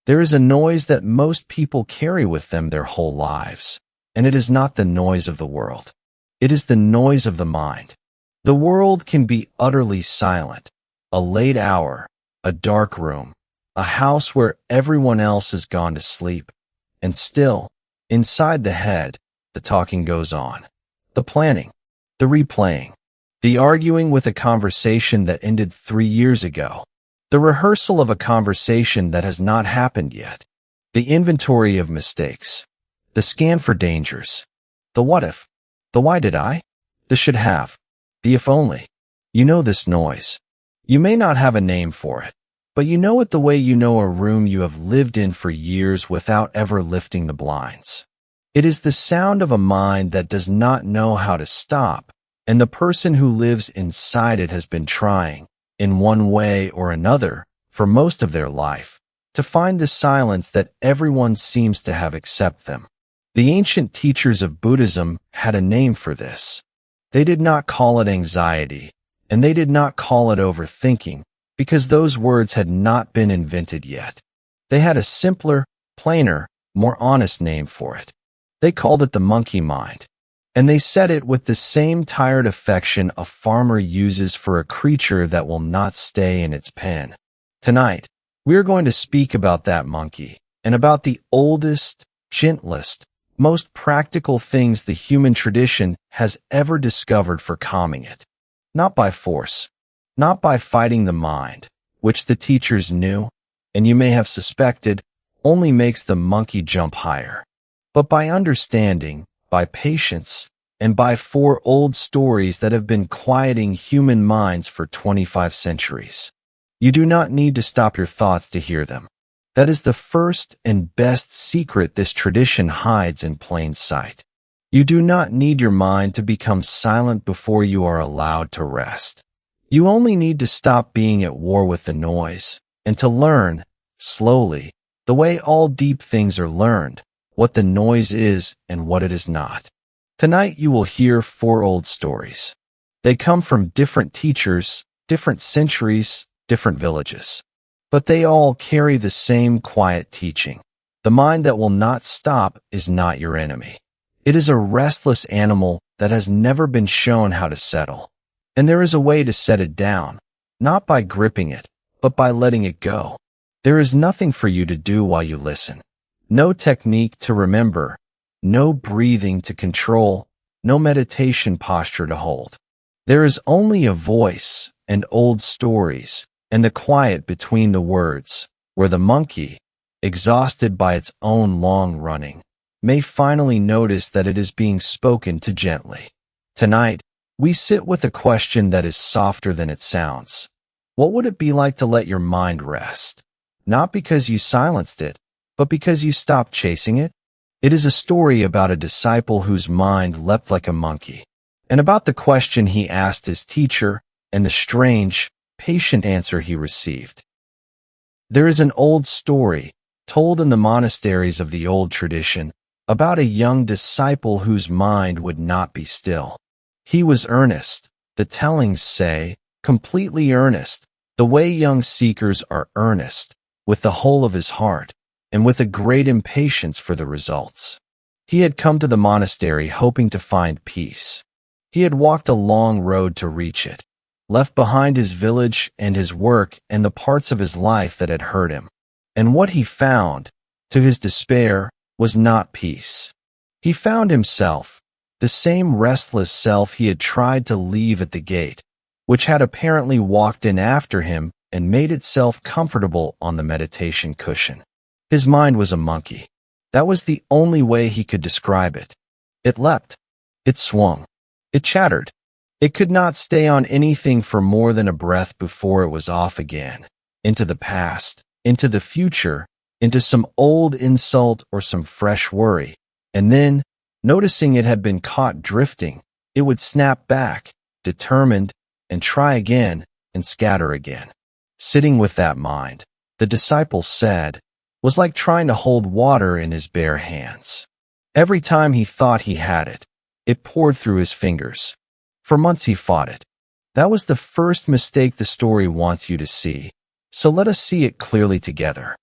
There is a noise that most people carry with them their whole lives, and it is not the noise of the world. It is the noise of the mind. The world can be utterly silent, a late hour, a dark room, a house where everyone else has gone to sleep, and still, inside the head, the talking goes on. The planning, the replaying, the arguing with a conversation that ended 3 years ago, the rehearsal of a conversation that has not happened yet, the inventory of mistakes, the scan for dangers, the what if, the why did I, the should have, the if only. You know this noise. You may not have a name for it, but you know it the way you know a room you have lived in for years without ever lifting the blinds. It is the sound of a mind that does not know how to stop, and the person who lives inside it has been trying, in one way or another, for most of their life, to find the silence that everyone seems to have accept them. The ancient teachers of Buddhism had a name for this. They did not call it anxiety, and they did not call it overthinking, because those words had not been invented yet. They had a simpler, plainer, more honest name for it. They called it the monkey mind, and they said it with the same tired affection a farmer uses for a creature that will not stay in its pen. Tonight, we are going to speak about that monkey, and about the oldest, gentlest, most practical things the human tradition has ever discovered for calming it. Not by force, not by fighting the mind, which the teachers knew, and you may have suspected, only makes the monkey jump higher, but by understanding, by patience, and by 4 old stories that have been quieting human minds for 25 centuries. You do not need to stop your thoughts to hear them. That is the first and best secret this tradition hides in plain sight. You do not need your mind to become silent before you are allowed to rest. You only need to stop being at war with the noise, and to learn, slowly, the way all deep things are learned, what the noise is and what it is not. Tonight you will hear 4 old stories. They come from different teachers, different centuries, different villages. But they all carry the same quiet teaching. The mind that will not stop is not your enemy. It is a restless animal that has never been shown how to settle. And there is a way to set it down, not by gripping it, but by letting it go. There is nothing for you to do while you listen. No technique to remember, no breathing to control, no meditation posture to hold. There is only a voice and old stories, and the quiet between the words, where the monkey, exhausted by its own long running, may finally notice that it is being spoken to gently. Tonight, we sit with a question that is softer than it sounds. What would it be like to let your mind rest? Not because you silenced it, but because you stopped chasing it? It is a story about a disciple whose mind leapt like a monkey, and about the question he asked his teacher, and the strange, patient answer he received. There is an old story, told in the monasteries of the old tradition, about a young disciple whose mind would not be still. He was earnest, the tellings say, completely earnest, the way young seekers are earnest, with the whole of his heart, and with a great impatience for the results. He had come to the monastery hoping to find peace. He had walked a long road to reach it, left behind his village and his work and the parts of his life that had hurt him. And what he found, to his despair, was not peace. He found himself, the same restless self he had tried to leave at the gate, which had apparently walked in after him and made itself comfortable on the meditation cushion. His mind was a monkey. That was the only way he could describe it. It leapt. It swung. It chattered. It could not stay on anything for more than a breath before it was off again, into the past, into the future, into some old insult or some fresh worry, and then, noticing it had been caught drifting, it would snap back, determined, and try again, and scatter again. Sitting with that mind, the disciple said, was like trying to hold water in his bare hands. Every time he thought he had it, it poured through his fingers. For months he fought it. That was the first mistake the story wants you to see, so let us see it clearly together.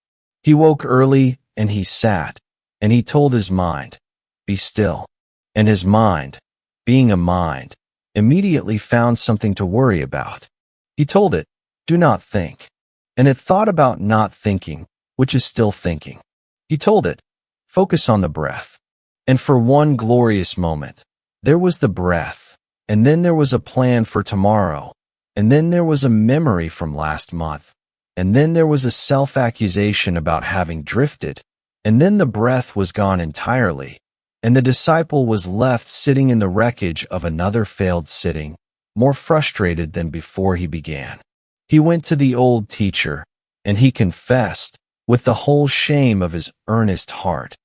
He woke early and he sat, and he told his mind, "Be still." And his mind, being a mind, immediately found something to worry about. He told it, "Do not think." And it thought about not thinking, which is still thinking. He told it, "Focus on the breath." And for one glorious moment, there was the breath, and then there was a plan for tomorrow, and then there was a memory from last month, and then there was a self-accusation about having drifted, and then the breath was gone entirely, and the disciple was left sitting in the wreckage of another failed sitting, more frustrated than before he began. He went to the old teacher, and he confessed, with the whole shame of his earnest heart,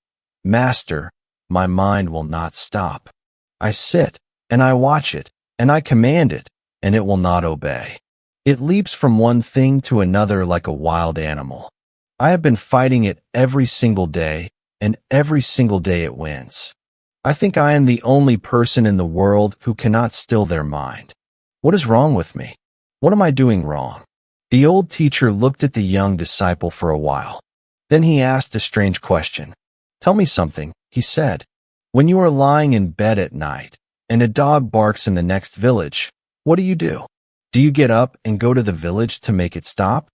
"Master, my mind will not stop. I sit, and I watch it, and I command it, and it will not obey. It leaps from one thing to another like a wild animal. I have been fighting it every single day, and every single day it wins. I think I am the only person in the world who cannot still their mind. What is wrong with me? What am I doing wrong?" The old teacher looked at the young disciple for a while. Then he asked a strange question. "Tell me something," he said. "When you are lying in bed at night, and a dog barks in the next village, what do? Do you get up and go to the village to make it stop?"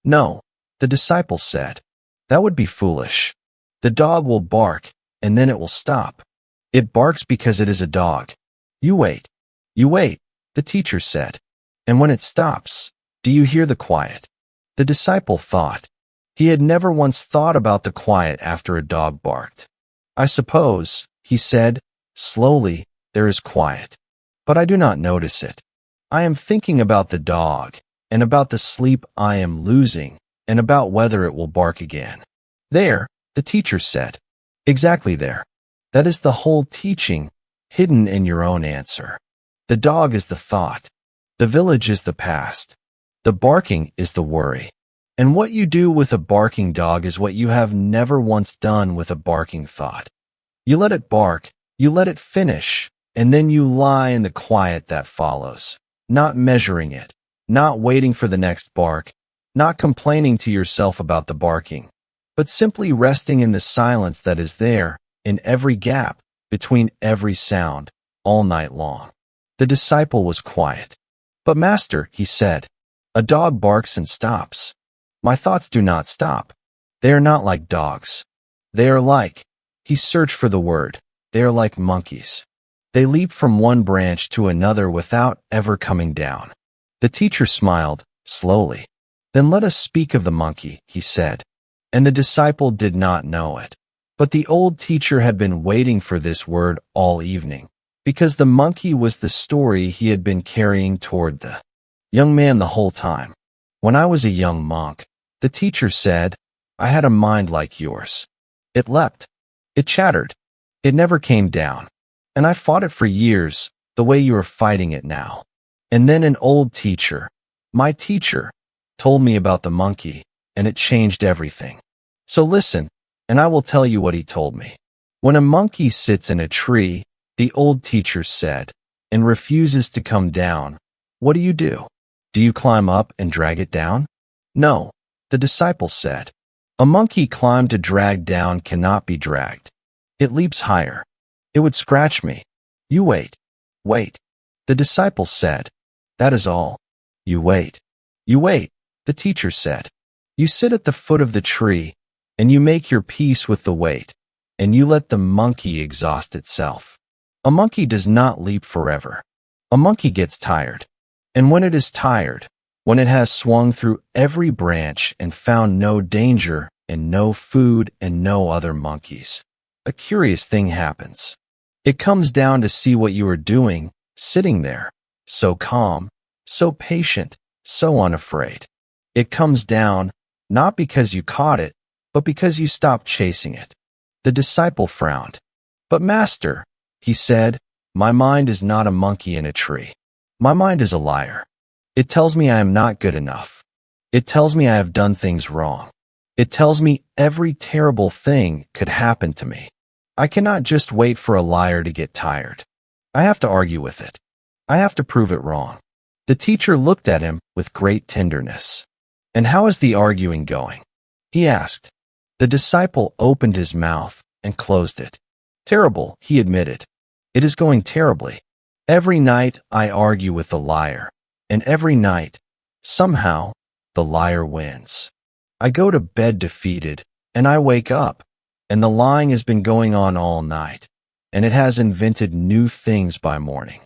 "No," the disciple said. "That would be foolish. The dog will bark, and then it will stop. It barks because it is a dog. You wait. You wait," the teacher said. "And when it stops, do you hear the quiet?" The disciple thought. He had never once thought about the quiet after a dog barked. "I suppose," he said, slowly, "there is quiet. But I do not notice it. I am thinking about the dog, and about the sleep I am losing, and about whether it will bark again." "There," the teacher said. "Exactly there. That is the whole teaching, hidden in your own answer. The dog is the thought. The village is the past. The barking is the worry. And what you do with a barking dog is what you have never once done with a barking thought. You let it bark, you let it finish, and then you lie in the quiet that follows, not measuring it, not waiting for the next bark, not complaining to yourself about the barking, but simply resting in the silence that is there, in every gap, between every sound, all night long." The disciple was quiet. "But Master," he said, "a dog barks and stops. My thoughts do not stop. They are not like dogs. They are like," he searched for the word, "they are like monkeys. They leap from one branch to another without ever coming down." The teacher smiled, slowly. "Then let us speak of the monkey," he said. And the disciple did not know it. But the old teacher had been waiting for this word all evening, because the monkey was the story he had been carrying toward the young man the whole time. "When I was a young monk," the teacher said, "I had a mind like yours. It leapt. It chattered. It never came down. And I fought it for years, the way you are fighting it now. And then an old teacher, my teacher, told me about the monkey, and it changed everything. So listen, and I will tell you what he told me. When a monkey sits in a tree," the old teacher said, "and refuses to come down, what do? Do you climb up and drag it down?" "No," the disciple said. "A monkey climbed to drag down cannot be dragged. It leaps higher. It would scratch me. You wait. Wait." The disciple said, "That is all. You wait. You wait," the teacher said. "You sit at the foot of the tree, and you make your peace with the weight, and you let the monkey exhaust itself. A monkey does not leap forever. A monkey gets tired. And when it is tired, when it has swung through every branch and found no danger and no food and no other monkeys, a curious thing happens. It comes down to see what you are doing, sitting there, so calm, so patient, so unafraid. It comes down, not because you caught it, but because you stopped chasing it." The disciple frowned. "But Master," he said, "my mind is not a monkey in a tree. My mind is a liar. It tells me I am not good enough. It tells me I have done things wrong. It tells me every terrible thing could happen to me. I cannot just wait for a liar to get tired. I have to argue with it. I have to prove it wrong." The teacher looked at him with great tenderness. "And how is the arguing going?" he asked. The disciple opened his mouth and closed it. Terrible, he admitted. It is going terribly. Every night I argue with the liar, and every night, somehow, the liar wins. I go to bed defeated, and I wake up, and the lying has been going on all night, and it has invented new things by morning.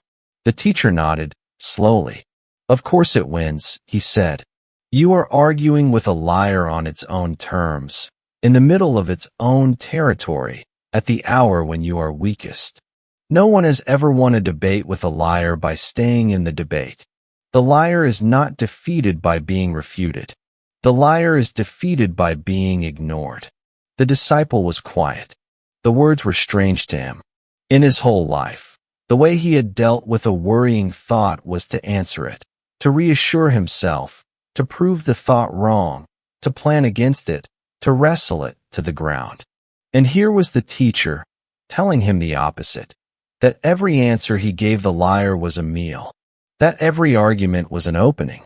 The teacher nodded, slowly. Of course it wins, he said. You are arguing with a liar on its own terms, in the middle of its own territory, at the hour when you are weakest. No one has ever won a debate with a liar by staying in the debate. The liar is not defeated by being refuted. The liar is defeated by being ignored. The disciple was quiet. The words were strange to him. In his whole life, the way he had dealt with a worrying thought was to answer it, to reassure himself, to prove the thought wrong, to plan against it, to wrestle it to the ground. And here was the teacher, telling him the opposite, that every answer he gave the liar was a meal, that every argument was an opening,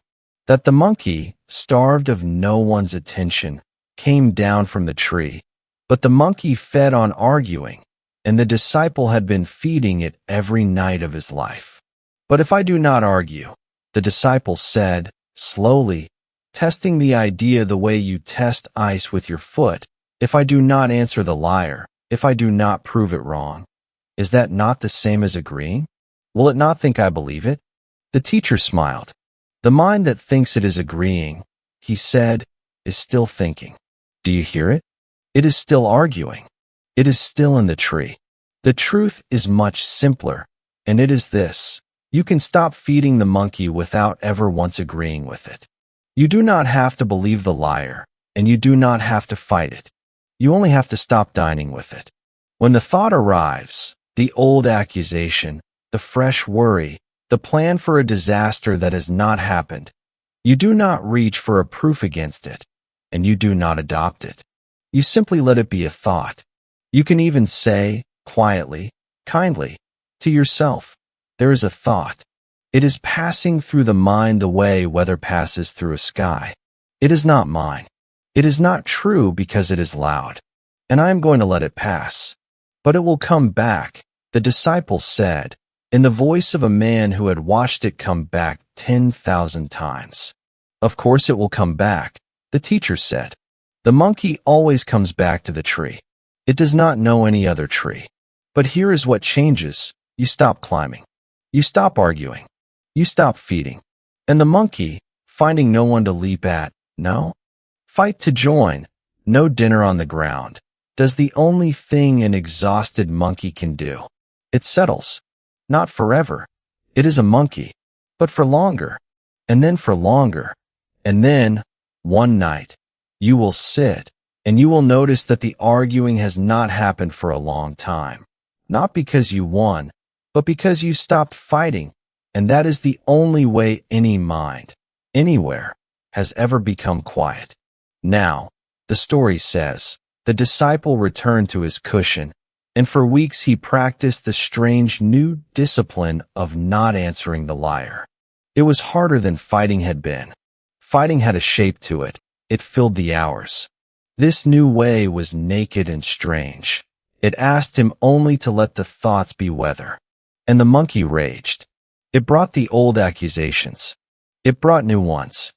that the monkey, starved of no one's attention, came down from the tree, but the monkey fed on arguing, and the disciple had been feeding it every night of his life. But if I do not argue, the disciple said, slowly, testing the idea the way you test ice with your foot, if I do not answer the liar, if I do not prove it wrong, is that not the same as agreeing? Will it not think I believe it? The teacher smiled. The mind that thinks it is agreeing, he said, is still thinking. Do you hear it? It is still arguing. It is still in the tree. The truth is much simpler, and it is this. You can stop feeding the monkey without ever once agreeing with it. You do not have to believe the liar, and you do not have to fight it. You only have to stop dining with it. When the thought arrives, the old accusation, the fresh worry, the plan for a disaster that has not happened, you do not reach for a proof against it, and you do not adopt it. You simply let it be a thought. You can even say, quietly, kindly, to yourself, there is a thought. It is passing through the mind the way weather passes through a sky. It is not mine. It is not true because it is loud, and I am going to let it pass. But it will come back, the disciple said, in the voice of a man who had watched it come back 10,000 times. Of course it will come back, the teacher said. The monkey always comes back to the tree. It does not know any other tree. But here is what changes. You stop climbing. You stop arguing. You stop feeding. And the monkey, finding no one to leap at, no fight to join, no dinner on the ground, does the only thing an exhausted monkey can do. It settles. Not forever. It is a monkey. But for longer. And then for longer. And then, one night, you will sit, and you will notice that the arguing has not happened for a long time. Not because you won, but because you stopped fighting, and that is the only way any mind, anywhere, has ever become quiet. Now, the story says, the disciple returned to his cushion, and for weeks he practiced the strange new discipline of not answering the liar. It was harder than fighting had been. Fighting had a shape to it. It filled the hours. This new way was naked and strange. It asked him only to let the thoughts be weather. And the monkey raged. It brought the old accusations. It brought new ones.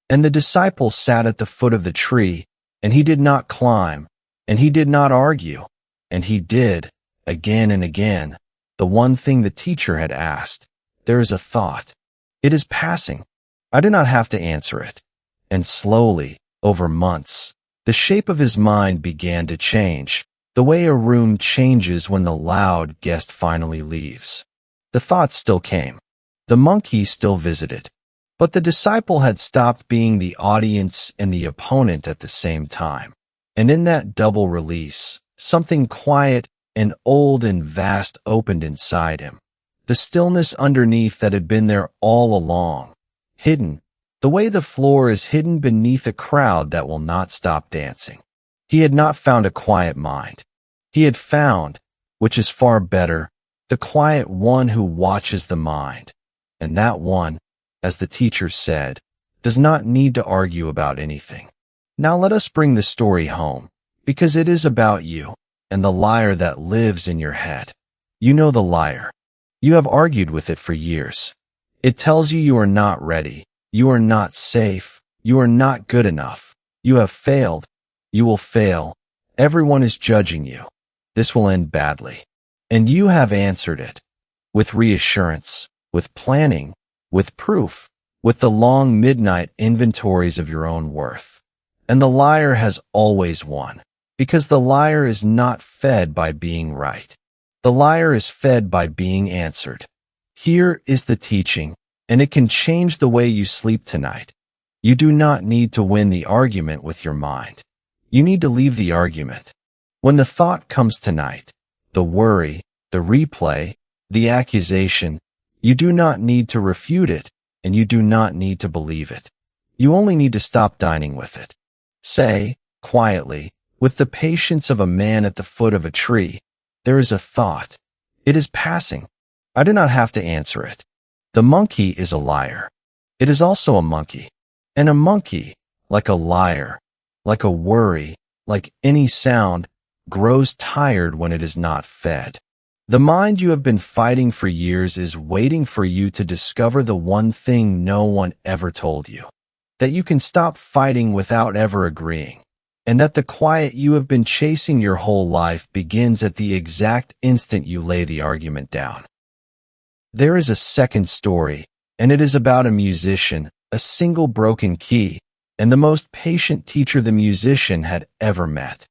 And the disciple sat at the foot of the tree, and he did not climb, and he did not argue, and he did, again and again, the one thing the teacher had asked. There is a thought. It is passing. I do not have to answer it. And slowly, over months, the shape of his mind began to change, the way a room changes when the loud guest finally leaves. The thoughts still came. The monkey still visited. But the disciple had stopped being the audience and the opponent at the same time. And in that double release, something quiet and old and vast opened inside him. The stillness underneath that had been there all along, hidden, the way the floor is hidden beneath a crowd that will not stop dancing. He had not found a quiet mind. He had found, which is far better, the quiet one who watches the mind. And that one, as the teacher said, does not need to argue about anything. Now let us bring the story home. because it is about you and the liar that lives in your head. You know the liar. You have argued with it for years. It tells you you are not ready, you are not safe, you are not good enough, you have failed, you will fail, everyone is judging you. This will end badly. And you have answered it. With reassurance, with planning, with proof, with the long midnight inventories of your own worth. And the liar has always won, because the liar is not fed by being right. The liar is fed by being answered. Here is the teaching, and it can change the way you sleep tonight. You do not need to win the argument with your mind. You need to leave the argument. When the thought comes tonight, the worry, the replay, the accusation, you do not need to refute it, and you do not need to believe it. You only need to stop dining with it. Say, quietly, with the patience of a man at the foot of a tree, there is a thought. It is passing. I do not have to answer it. The monkey is a liar. It is also a monkey. And a monkey, like a liar, like a worry, like any sound, grows tired when it is not fed. The mind you have been fighting for years is waiting for you to discover the one thing no one ever told you. That you can stop fighting without ever agreeing. And that the quiet you have been chasing your whole life begins at the exact instant you lay the argument down. There is a second story, and it is about a musician, a single broken key, and the most patient teacher the musician had ever met.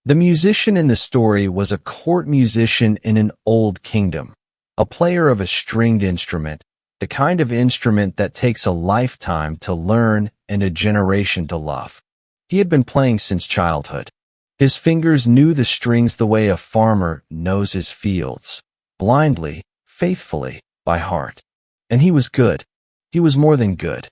The musician in the story was a court musician in an old kingdom, a player of a stringed instrument, the kind of instrument that takes a lifetime to learn and a generation to love. He had been playing since childhood. His fingers knew the strings the way a farmer knows his fields, blindly, faithfully, by heart. And he was good. He was more than good.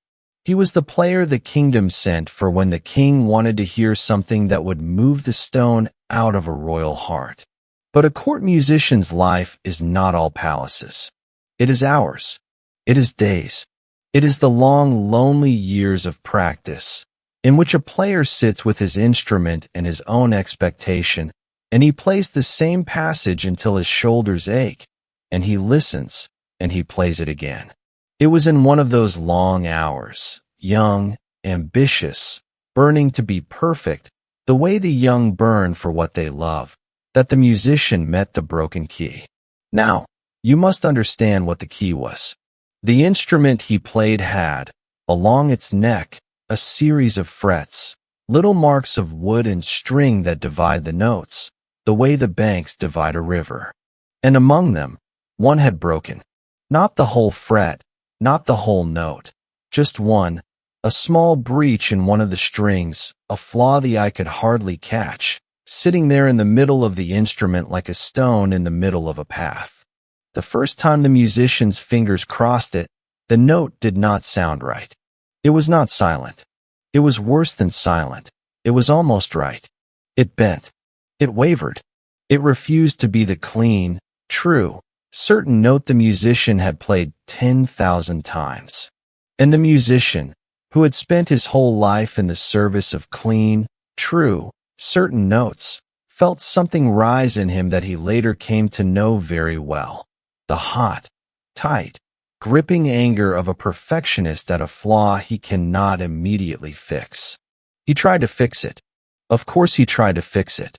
He was the player the kingdom sent for when the king wanted to hear something that would move the stone out of a royal heart. But a court musician's life is not all palaces. It is hours. It is days. It is the long, lonely years of practice, in which a player sits with his instrument and his own expectation, and he plays the same passage until his shoulders ache, and he listens, and he plays it again. It was in one of those long hours, young, ambitious, burning to be perfect, the way the young burn for what they love, that the musician met the broken key. Now, you must understand what the key was. The instrument he played had, along its neck, a series of frets, little marks of wood and string that divide the notes, the way the banks divide a river. And among them, one had broken. Not the whole fret, not the whole note, just one, a small breach in one of the strings, a flaw the eye could hardly catch, sitting there in the middle of the instrument like a stone in the middle of a path. The first time the musician's fingers crossed it, the note did not sound right. It was not silent. It was worse than silent. It was almost right. It bent. It wavered. It refused to be the clean, true, certain note the musician had played 10,000 times. And the musician, who had spent his whole life in the service of clean, true, certain notes, felt something rise in him that he later came to know very well. The hot, tight, gripping anger of a perfectionist at a flaw he cannot immediately fix. He tried to fix it. Of course he tried to fix it.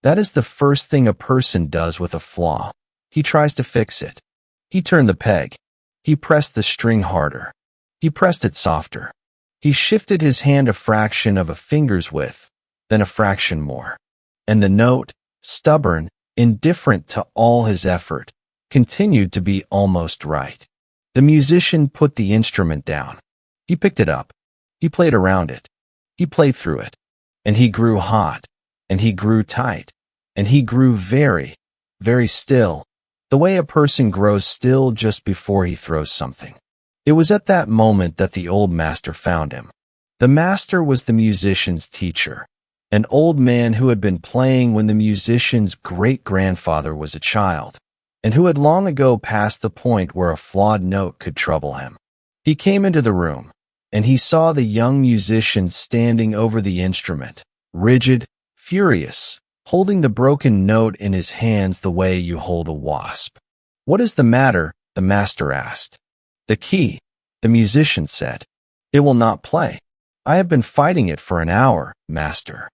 That is the first thing a person does with a flaw. He tries to fix it. He turned the peg. He pressed the string harder. He pressed it softer. He shifted his hand a fraction of a finger's width, then a fraction more. And the note, stubborn, indifferent to all his effort, continued to be almost right. The musician put the instrument down. He picked it up. He played around it. He played through it. And he grew hot. And he grew tight. And he grew very, very still, the way a person grows still just before he throws something. It was at that moment that the old master found him. The master was the musician's teacher, an old man who had been playing when the musician's great-grandfather was a child, and who had long ago passed the point where a flawed note could trouble him. He came into the room, and he saw the young musician standing over the instrument, rigid, furious, holding the broken note in his hands the way you hold a wasp. "What is the matter?" the master asked. "The key," the musician said. "It will not play. I have been fighting it for an hour, master.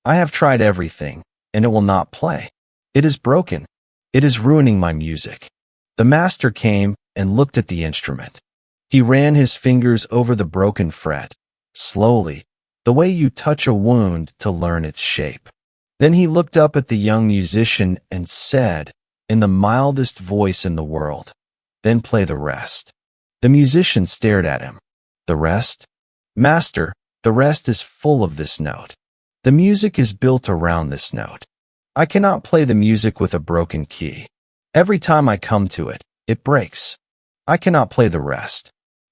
I have tried everything, and it will not play. It is broken. It is ruining my music." The master came and looked at the instrument. He ran his fingers over the broken fret, slowly, the way you touch a wound to learn its shape. Then he looked up at the young musician and said, in the mildest voice in the world, "Then play the rest." The musician stared at him. "The rest?" "Master, the rest is full of this note. The music is built around this note. I cannot play the music with a broken key. Every time I come to it, it breaks. I cannot play the rest."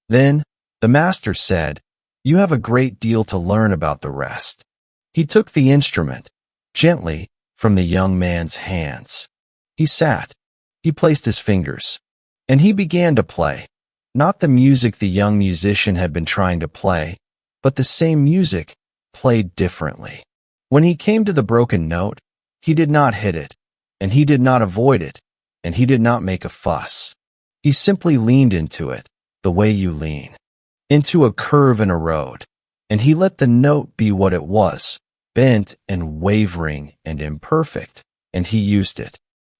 Then, the master said, "You have a great deal to learn about the rest." He took the instrument, gently, from the young man's hands. He sat. He placed his fingers. And he began to play. Not the music the young musician had been trying to play, but the same music, played differently. When he came to the broken note, he did not hit it, and he did not avoid it, and he did not make a fuss. He simply leaned into it, the way you lean, into a curve in a road, and he let the note be what it was, bent and wavering and imperfect, and he used it.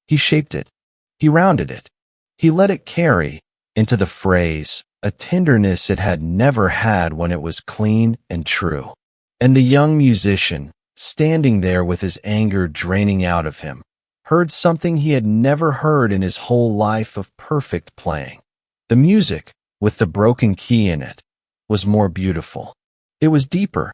He shaped it. He rounded it. He let it carry, into the phrase, a tenderness it had never had when it was clean and true. And the young musician, standing there with his anger draining out of him, heard something he had never heard in his whole life of perfect playing. The music, with the broken key in it, was more beautiful. It was deeper.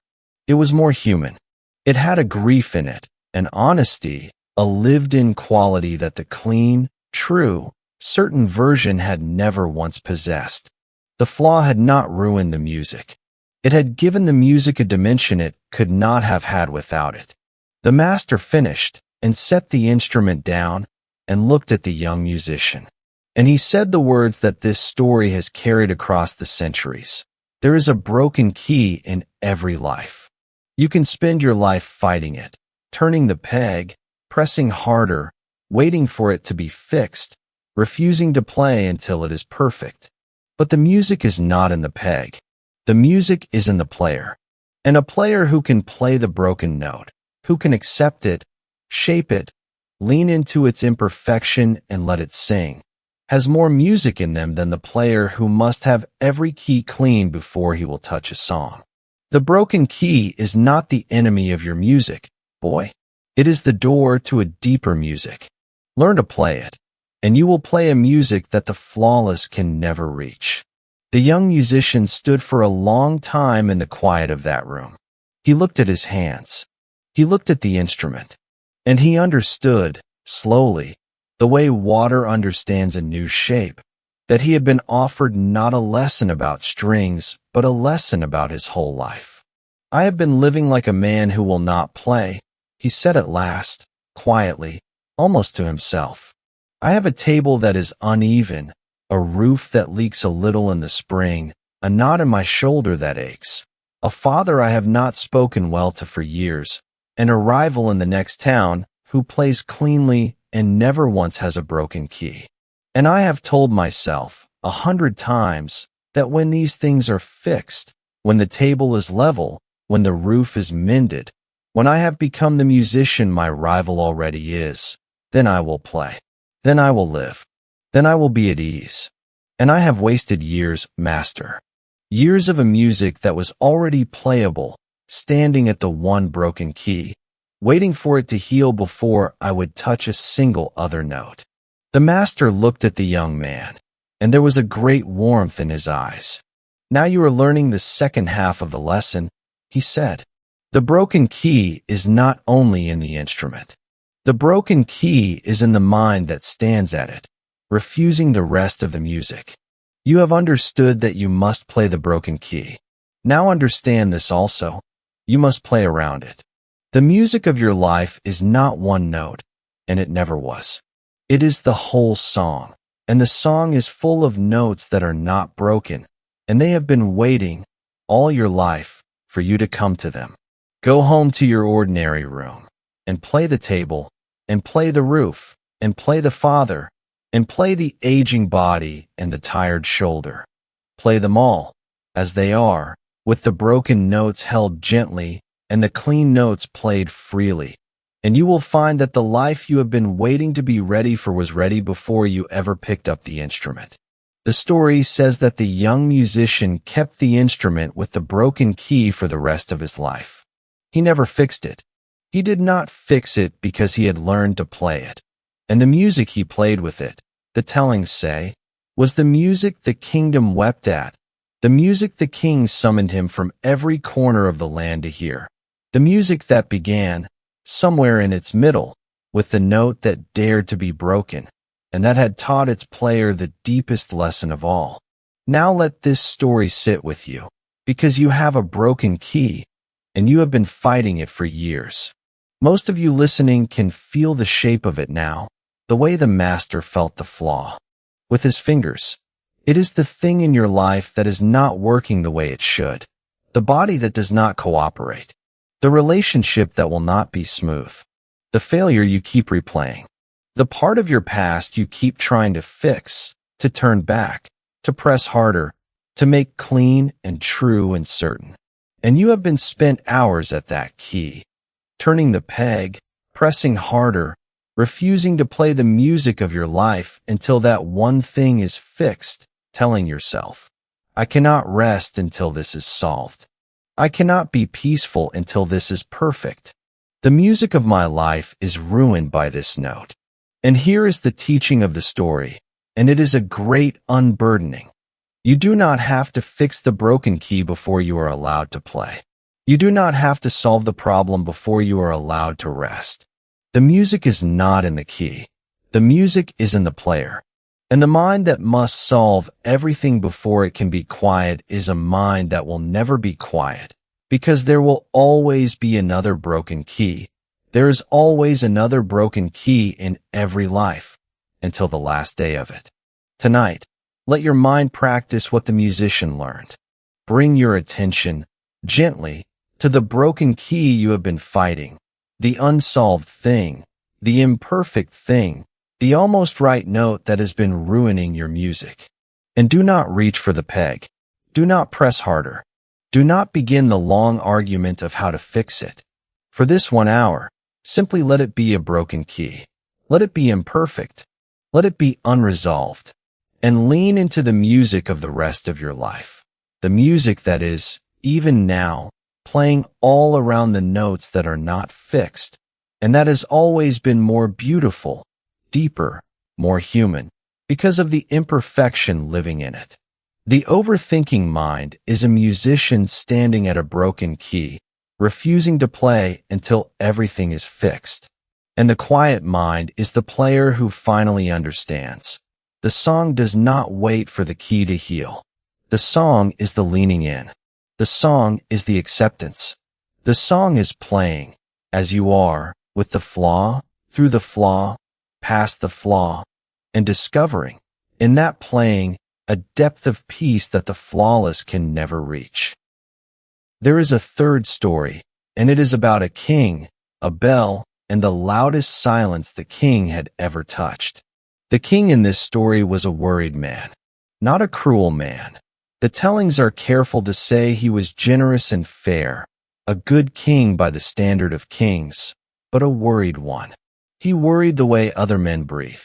It was more human. It had a grief in it, an honesty, a lived-in quality that the clean, true, certain version had never once possessed. The flaw had not ruined the music. It had given the music a dimension it could not have had without it. The master finished and set the instrument down and looked at the young musician. And he said the words that this story has carried across the centuries. There is a broken key in every life. You can spend your life fighting it, turning the peg, pressing harder, waiting for it to be fixed, refusing to play until it is perfect. But the music is not in the peg. The music is in the player. And a player who can play the broken note, who can accept it, shape it, lean into its imperfection and let it sing, has more music in them than the player who must have every key clean before he will touch a song. The broken key is not the enemy of your music, boy. It is the door to a deeper music. Learn to play it, and you will play a music that the flawless can never reach. The young musician stood for a long time in the quiet of that room. He looked at his hands. He looked at the instrument. And he understood, slowly, the way water understands a new shape, that he had been offered not a lesson about strings, but a lesson about his whole life. "I have been living like a man who will not play," he said at last, quietly, almost to himself. "I have a table that is uneven, a roof that leaks a little in the spring, a knot in my shoulder that aches, a father I have not spoken well to for years, and a rival in the next town who plays cleanly and never once has a broken key. And I have told myself 100 times that when these things are fixed, when the table is level, when the roof is mended, when I have become the musician my rival already is, then I will play. Then I will live. Then I will be at ease. And I have wasted years, master. Years of a music that was already playable, standing at the one broken key, waiting for it to heal before I would touch a single other note." The master looked at the young man, and there was a great warmth in his eyes. "Now you are learning the second half of the lesson," he said. "The broken key is not only in the instrument. The broken key is in the mind that stands at it, refusing the rest of the music. You have understood that you must play the broken key. Now understand this also. You must play around it. The music of your life is not one note, and it never was. It is the whole song, and the song is full of notes that are not broken, and they have been waiting all your life for you to come to them. Go home to your ordinary room. and play the table, and play the roof, and play the father, and play the aging body and the tired shoulder. Play them all, as they are, with the broken notes held gently and the clean notes played freely. And you will find that the life you have been waiting to be ready for was ready before you ever picked up the instrument. The story says that the young musician kept the instrument with the broken key for the rest of his life. He never fixed it. He did not fix it because he had learned to play it. And the music he played with it, the tellings say, was the music the kingdom wept at, the music the king summoned him from every corner of the land to hear, the music that began, somewhere in its middle, with the note that dared to be broken, and that had taught its player the deepest lesson of all. Now let this story sit with you, because you have a broken key, and you have been fighting it for years. Most of you listening can feel the shape of it now, the way the master felt the flaw. With his fingers, it is the thing in your life that is not working the way it should, the body that does not cooperate, the relationship that will not be smooth, the failure you keep replaying, the part of your past you keep trying to fix, to turn back, to press harder, to make clean and true and certain. And you have been spent hours at that key, turning the peg, pressing harder, refusing to play the music of your life until that one thing is fixed, telling yourself, I cannot rest until this is solved. I cannot be peaceful until this is perfect. The music of my life is ruined by this note. And here is the teaching of the story, and it is a great unburdening. You do not have to fix the broken key before you are allowed to play. You do not have to solve the problem before you are allowed to rest. The music is not in the key. The music is in the player. And the mind that must solve everything before it can be quiet is a mind that will never be quiet, because there will always be another broken key. There is always another broken key in every life, until the last day of it. Tonight, let your mind practice what the musician learned. Bring your attention, gently, to the broken key you have been fighting, the unsolved thing, the imperfect thing, the almost right note that has been ruining your music. And do not reach for the peg. Do not press harder. Do not begin the long argument of how to fix it. For this 1 hour, simply let it be a broken key. Let it be imperfect. Let it be unresolved. And lean into the music of the rest of your life. The music that is, even now, playing all around the notes that are not fixed, and that has always been more beautiful, deeper, more human, because of the imperfection living in it. The overthinking mind is a musician standing at a broken key, refusing to play until everything is fixed. And the quiet mind is the player who finally understands. The song does not wait for the key to heal. The song is the leaning in. The song is the acceptance. The song is playing, as you are, with the flaw, through the flaw, past the flaw, and discovering, in that playing, a depth of peace that the flawless can never reach. There is a third story, and it is about a king, a bell, and the loudest silence the king had ever touched. The king in this story was a worried man, not a cruel man. The tellings are careful to say he was generous and fair, a good king by the standard of kings, but a worried one. He worried the way other men breathe.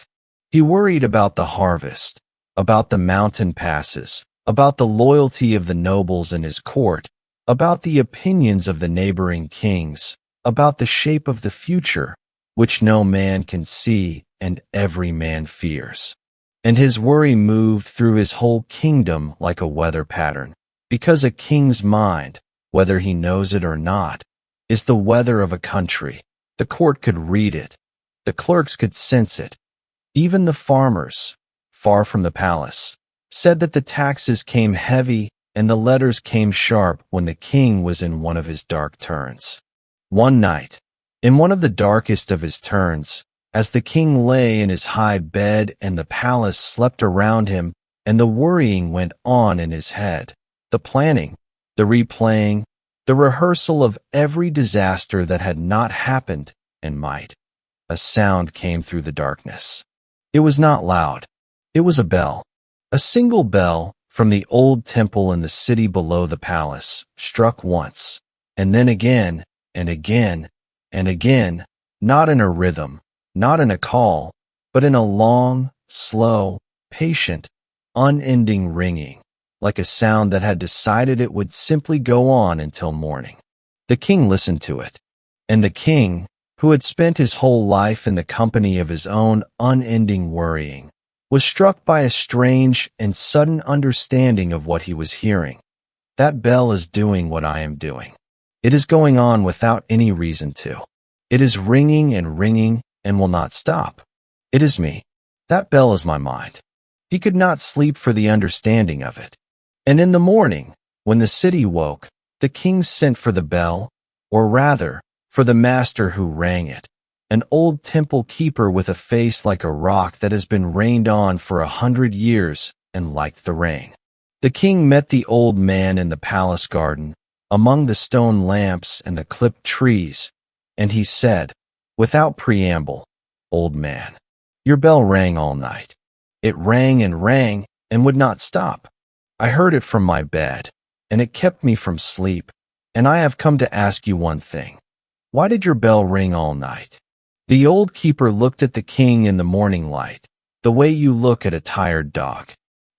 He worried about the harvest, about the mountain passes, about the loyalty of the nobles in his court, about the opinions of the neighboring kings, about the shape of the future, which no man can see and every man fears. And his worry moved through his whole kingdom like a weather pattern, because a king's mind, whether he knows it or not, is the weather of a country. The court could read it. The clerks could sense it. Even the farmers, far from the palace, said that the taxes came heavy and the letters came sharp when the king was in one of his dark turns. One night, in one of the darkest of his turns, as the king lay in his high bed and the palace slept around him, and the worrying went on in his head, the planning, the replaying, the rehearsal of every disaster that had not happened and might. A sound came through the darkness. It was not loud. It was a bell. A single bell from the old temple in the city below the palace struck once, and then again, and again, and again, not in a rhythm, not in a call, but in a long, slow, patient, unending ringing, like a sound that had decided it would simply go on until morning. The king listened to it, and the king, who had spent his whole life in the company of his own unending worrying, was struck by a strange and sudden understanding of what he was hearing. That bell is doing what I am doing. It is going on without any reason to. It is ringing and will not stop. It is me. That bell is my mind. He could not sleep for the understanding of it. And in the morning, when the city woke, the king sent for the bell, or rather, for the master who rang it, an old temple keeper with a face like a rock that has been rained on for 100 years and liked the rain. The king met the old man in the palace garden, among the stone lamps and the clipped trees, and he said, without preamble, "Old man, your bell rang all night. It rang and would not stop. I heard it from my bed, and it kept me from sleep, and I have come to ask you one thing. Why did your bell ring all night?" The old keeper looked at the king in the morning light, the way you look at a tired dog.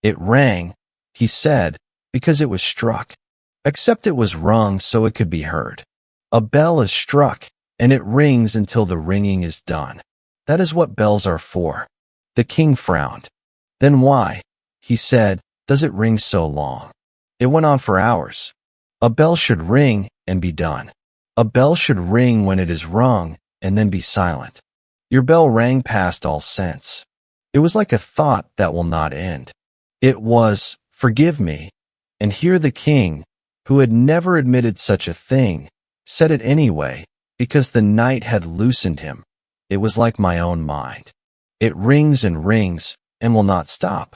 "It rang," he said, "because it was struck. Except it was rung so it could be heard. A bell is struck, and it rings until the ringing is done. That is what bells are for." The king frowned. "Then why," he said, "does it ring so long? It went on for hours. A bell should ring and be done. A bell should ring when it is rung and then be silent. Your bell rang past all sense. It was like a thought that will not end. It was, forgive me," and here the king, who had never admitted such a thing, said it anyway, because the night had loosened him. "It was like my own mind. It rings and will not stop."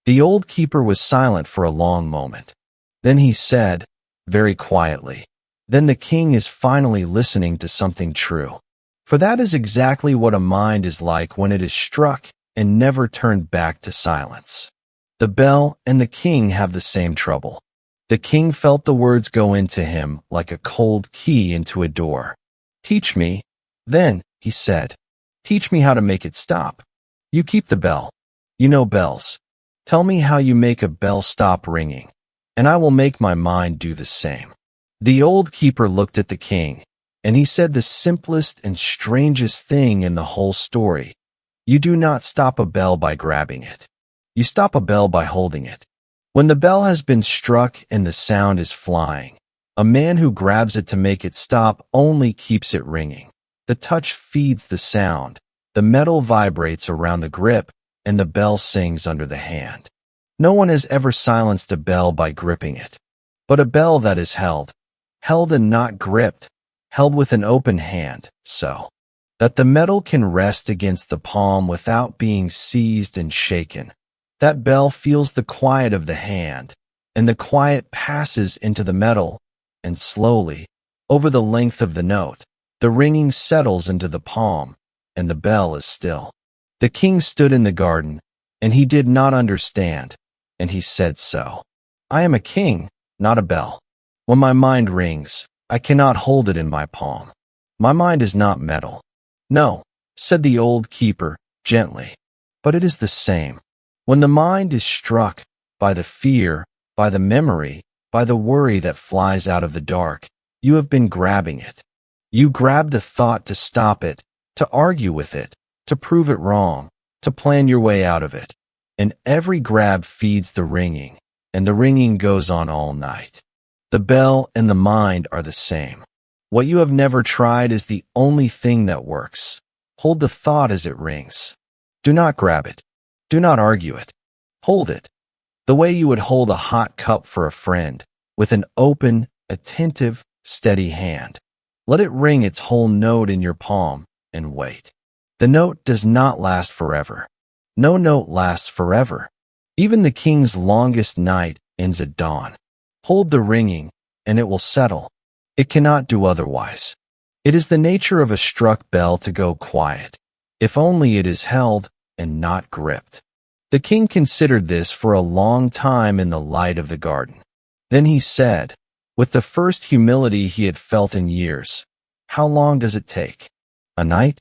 The old keeper was silent for a long moment. Then he said, very quietly, "Then the king is finally listening to something true. For that is exactly what a mind is like when it is struck and never turned back to silence." The bell and the king have the same trouble. The king felt the words go into him like a cold key into a door. "Teach me," then, he said. "Teach me how to make it stop. You keep the bell. You know bells. Tell me how you make a bell stop ringing, and I will make my mind do the same." The old keeper looked at the king, and he said the simplest and strangest thing in the whole story. "You do not stop a bell by grabbing it. You stop a bell by holding it. When the bell has been struck and the sound is flying, a man who grabs it to make it stop only keeps it ringing. The touch feeds the sound, the metal vibrates around the grip, and the bell sings under the hand. No one has ever silenced a bell by gripping it. But a bell that is held and not gripped, held with an open hand, so that the metal can rest against the palm without being seized and shaken. That bell feels the quiet of the hand, and the quiet passes into the metal, and slowly, over the length of the note, the ringing settles into the palm, and the bell is still. The king stood in the garden, and he did not understand, and he said so. "I am a king, not a bell. When my mind rings, I cannot hold it in my palm. My mind is not metal." "No," said the old keeper, gently, "but it is the same. When the mind is struck by the fear, by the memory, by the worry that flies out of the dark, you have been grabbing it. You grab the thought to stop it, to argue with it, to prove it wrong, to plan your way out of it. And every grab feeds the ringing, and the ringing goes on all night. The bell and the mind are the same. What you have never tried is the only thing that works. Hold the thought as it rings. Do not grab it. Do not argue it. Hold it, the way you would hold a hot cup for a friend, with an open, attentive, steady hand. Let it ring its whole note in your palm, and wait. The note does not last forever. No note lasts forever. Even the king's longest night ends at dawn. Hold the ringing, and it will settle. It cannot do otherwise. It is the nature of a struck bell to go quiet, if only it is held and not gripped. The king considered this for a long time in the light of the garden. Then he said, with the first humility he had felt in years, "How long does it take? A night?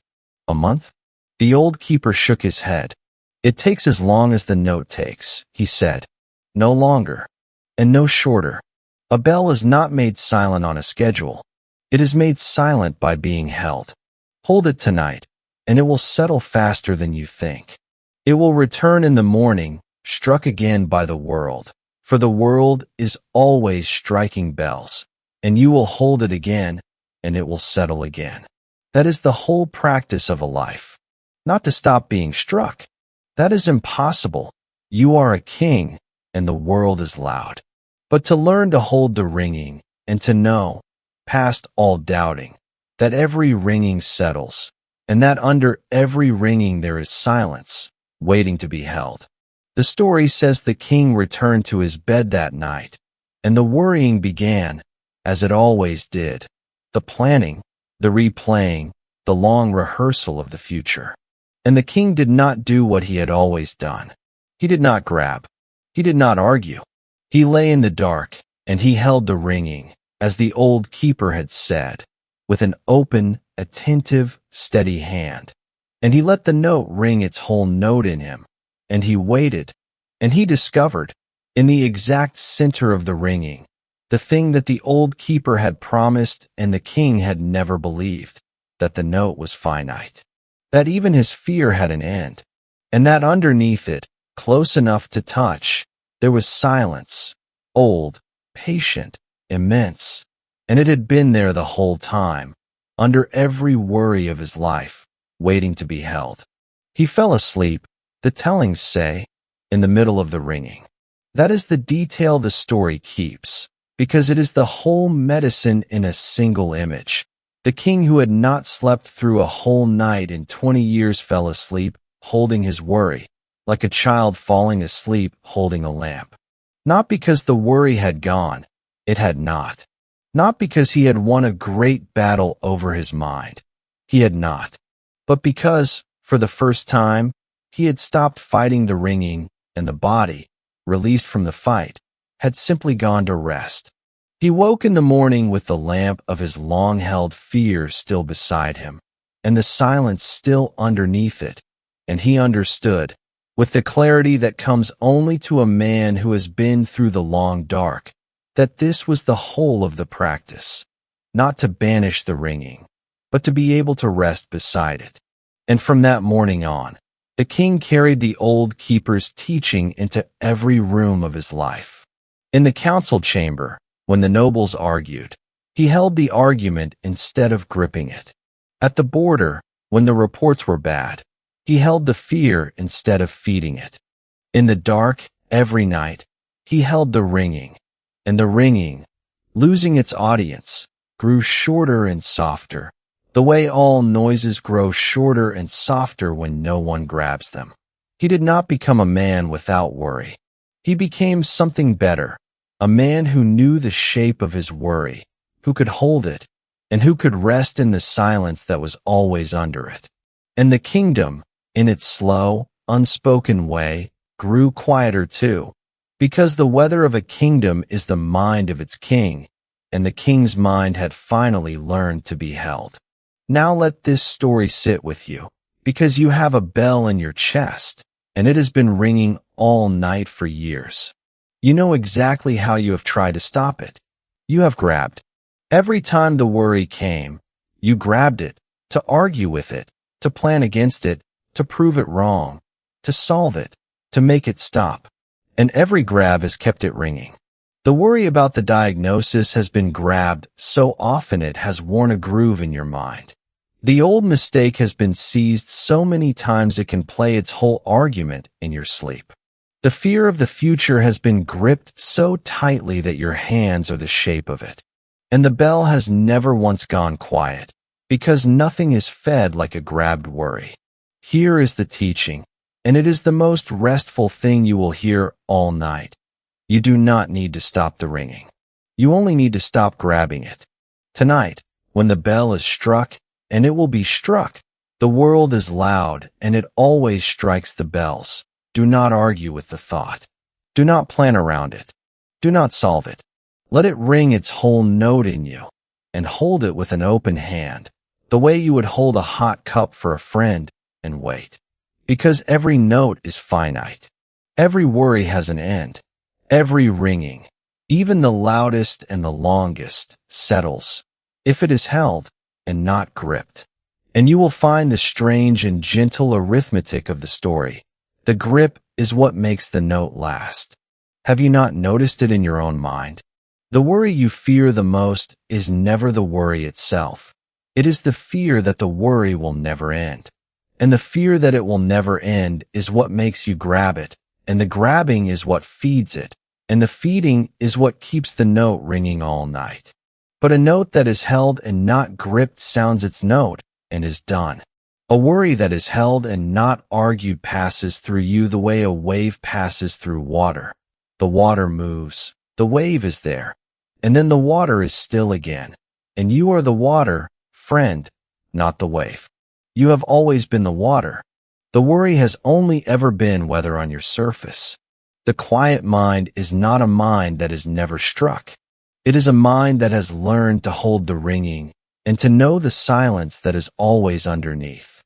A month?" The old keeper shook his head. "It takes as long as the note takes," he said. "No longer, and no shorter. A bell is not made silent on a schedule. It is made silent by being held. Hold it tonight, and it will settle faster than you think. It will return in the morning, struck again by the world, for the world is always striking bells, and you will hold it again, and it will settle again." That is the whole practice of a life. Not to stop being struck. That is impossible. You are a king, and the world is loud. But to learn to hold the ringing, and to know, past all doubting, that every ringing settles, and that under every ringing there is silence, waiting to be held. The story says the king returned to his bed that night, and the worrying began, as it always did, the planning, the replaying, the long rehearsal of the future. And the king did not do what he had always done. He did not grab. He did not argue. He lay in the dark, and he held the ringing, as the old keeper had said, with an open, attentive, steady hand. And he let the note ring its whole note in him, and he waited, and he discovered, in the exact center of the ringing, the thing that the old keeper had promised and the king had never believed, that the note was finite, that even his fear had an end, and that underneath it, close enough to touch, there was silence, old, patient, immense, and it had been there the whole time, under every worry of his life, waiting to be held. He fell asleep, the tellings say, in the middle of the ringing. That is the detail the story keeps, because it is the whole medicine in a single image. The king who had not slept through a whole night in 20 years fell asleep, holding his worry, like a child falling asleep holding a lamp. Not because the worry had gone, it had not. Not because he had won a great battle over his mind, he had not. But because, for the first time, he had stopped fighting the ringing, and the body, released from the fight, had simply gone to rest. He woke in the morning with the lamp of his long-held fear still beside him, and the silence still underneath it, and he understood, with the clarity that comes only to a man who has been through the long dark, that this was the whole of the practice, not to banish the ringing, but to be able to rest beside it. And from that morning on, the king carried the old keeper's teaching into every room of his life. In the council chamber, when the nobles argued, he held the argument instead of gripping it. At the border, when the reports were bad, he held the fear instead of feeding it. In the dark, every night, he held the ringing, and the ringing, losing its audience, grew shorter and softer, the way all noises grow shorter and softer when no one grabs them. He did not become a man without worry. He became something better, a man who knew the shape of his worry, who could hold it, and who could rest in the silence that was always under it. And the kingdom, in its slow, unspoken way, grew quieter too, because the weather of a kingdom is the mind of its king, and the king's mind had finally learned to be held. Now let this story sit with you, because you have a bell in your chest, and it has been ringing all night for years. You know exactly how you have tried to stop it. You have grabbed. Every time the worry came, you grabbed it, to argue with it, to plan against it, to prove it wrong, to solve it, to make it stop. And every grab has kept it ringing. The worry about the diagnosis has been grabbed so often it has worn a groove in your mind. The old mistake has been seized so many times it can play its whole argument in your sleep. The fear of the future has been gripped so tightly that your hands are the shape of it. And the bell has never once gone quiet, because nothing is fed like a grabbed worry. Here is the teaching, and it is the most restful thing you will hear all night. You do not need to stop the ringing. You only need to stop grabbing it. Tonight, when the bell is struck, and it will be struck. The world is loud, and it always strikes the bells. Do not argue with the thought. Do not plan around it. Do not solve it. Let it ring its whole note in you, and hold it with an open hand, the way you would hold a hot cup for a friend, and wait. Because every note is finite. Every worry has an end. Every ringing, even the loudest and the longest, settles, if it is held and not gripped. And you will find the strange and gentle arithmetic of the story. The grip is what makes the note last. Have you not noticed it in your own mind? The worry you fear the most is never the worry itself. It is the fear that the worry will never end. And the fear that it will never end is what makes you grab it, and the grabbing is what feeds it, and the feeding is what keeps the note ringing all night. But a note that is held and not gripped sounds its note and is done. A worry that is held and not argued passes through you the way a wave passes through water. The water moves, the wave is there, and then the water is still again. And you are the water, friend, not the wave. You have always been the water. The worry has only ever been weather on your surface. The quiet mind is not a mind that is never struck. It is a mind that has learned to hold the ringing and to know the silence that is always underneath.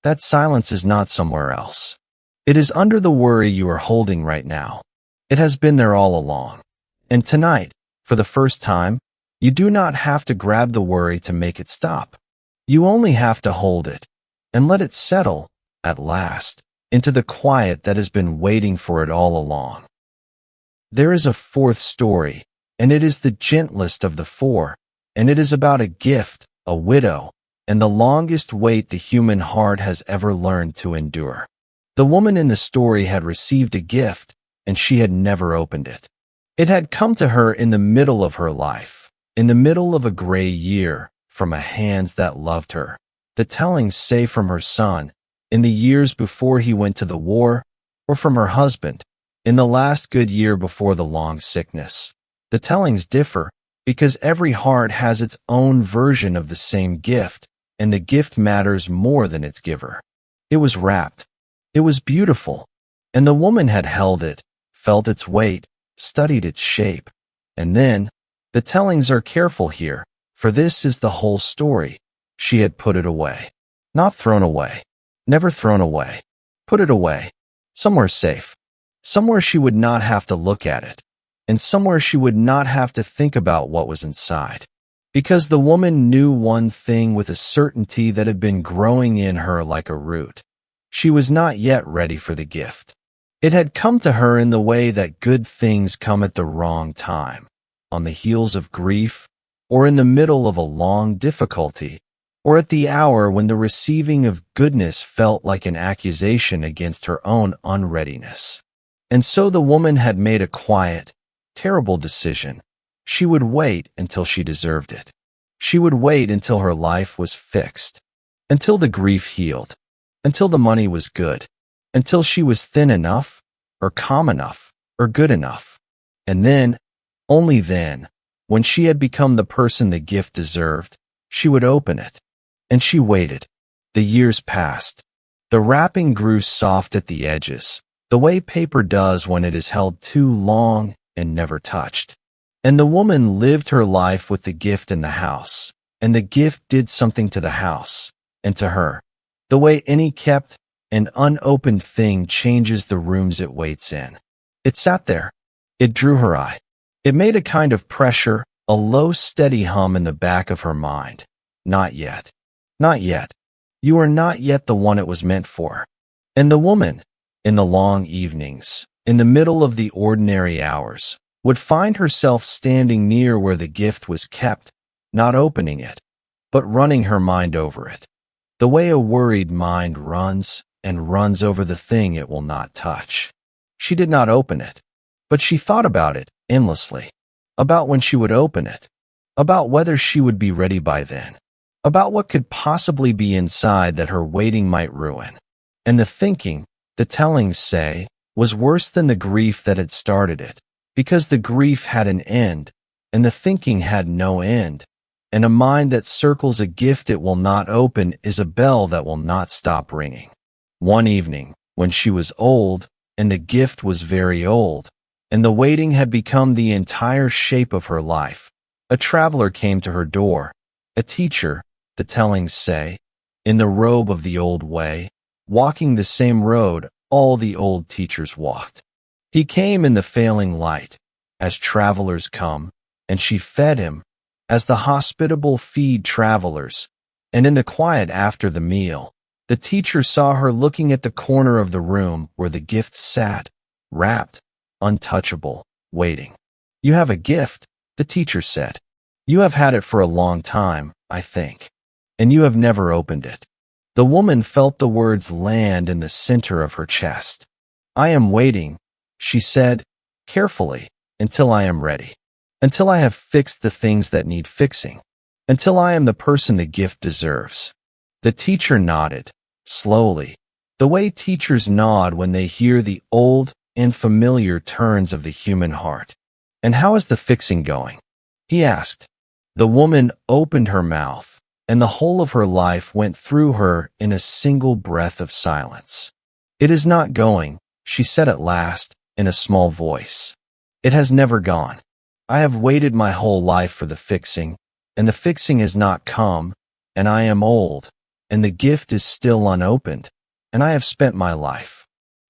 That silence is not somewhere else. It is under the worry you are holding right now. It has been there all along. And tonight, for the first time, you do not have to grab the worry to make it stop. You only have to hold it and let it settle, at last, into the quiet that has been waiting for it all along. There is a fourth story, and it is the gentlest of the four, and it is about a gift, a widow, and the longest wait the human heart has ever learned to endure. The woman in the story had received a gift, and she had never opened it. It had come to her in the middle of her life, in the middle of a gray year, from a hands that loved her. The tellings say from her son, in the years before he went to the war, or from her husband, in the last good year before the long sickness. The tellings differ, because every heart has its own version of the same gift, and the gift matters more than its giver. It was wrapped. It was beautiful, and the woman had held it, felt its weight, studied its shape. And then, the tellings are careful here, for this is the whole story. She had put it away. Not thrown away. Never thrown away. Put it away. Somewhere safe. Somewhere she would not have to look at it. And somewhere she would not have to think about what was inside. Because the woman knew one thing with a certainty that had been growing in her like a root. She was not yet ready for the gift. It had come to her in the way that good things come at the wrong time, on the heels of grief, or in the middle of a long difficulty, or at the hour when the receiving of goodness felt like an accusation against her own unreadiness. And so the woman had made a quiet, terrible decision. She would wait until she deserved it. She would wait until her life was fixed, until the grief healed, until the money was good, until she was thin enough, or calm enough, or good enough. And then, only then, when she had become the person the gift deserved, she would open it. And she waited. The years passed. The wrapping grew soft at the edges, the way paper does when it is held too long and never touched. And the woman lived her life with the gift in the house, and the gift did something to the house, and to her, the way any kept and unopened thing changes the rooms it waits in. It sat there. It drew her eye. It made a kind of pressure, a low, steady hum in the back of her mind. Not yet. Not yet. You are not yet the one it was meant for. And the woman, in the long evenings, in the middle of the ordinary hours, would find herself standing near where the gift was kept, not opening it, but running her mind over it, the way a worried mind runs and runs over the thing it will not touch. She did not open it, but she thought about it endlessly, about when she would open it, about whether she would be ready by then, about what could possibly be inside that her waiting might ruin. And the thinking, the tellings say, was worse than the grief that had started it, because the grief had an end, and the thinking had no end, and a mind that circles a gift it will not open is a bell that will not stop ringing. One evening, when she was old, and the gift was very old, and the waiting had become the entire shape of her life, a traveler came to her door, a teacher, the tellings say, in the robe of the old way, walking the same road all the old teachers walked. He came in the failing light, as travelers come, and she fed him, as the hospitable feed travelers, and in the quiet after the meal, the teacher saw her looking at the corner of the room where the gift sat, wrapped, untouchable, waiting. "You have a gift," the teacher said. "You have had it for a long time, I think, and you have never opened it." The woman felt the words land in the center of her chest. "I am waiting," she said, carefully, "until I am ready, until I have fixed the things that need fixing, until I am the person the gift deserves." The teacher nodded, slowly, the way teachers nod when they hear the old and familiar turns of the human heart. "And how is the fixing going?" he asked. The woman opened her mouth, and the whole of her life went through her in a single breath of silence. "It is not going," she said at last, in a small voice. "It has never gone. I have waited my whole life for the fixing, and the fixing has not come, and I am old, and the gift is still unopened, and I have spent my life."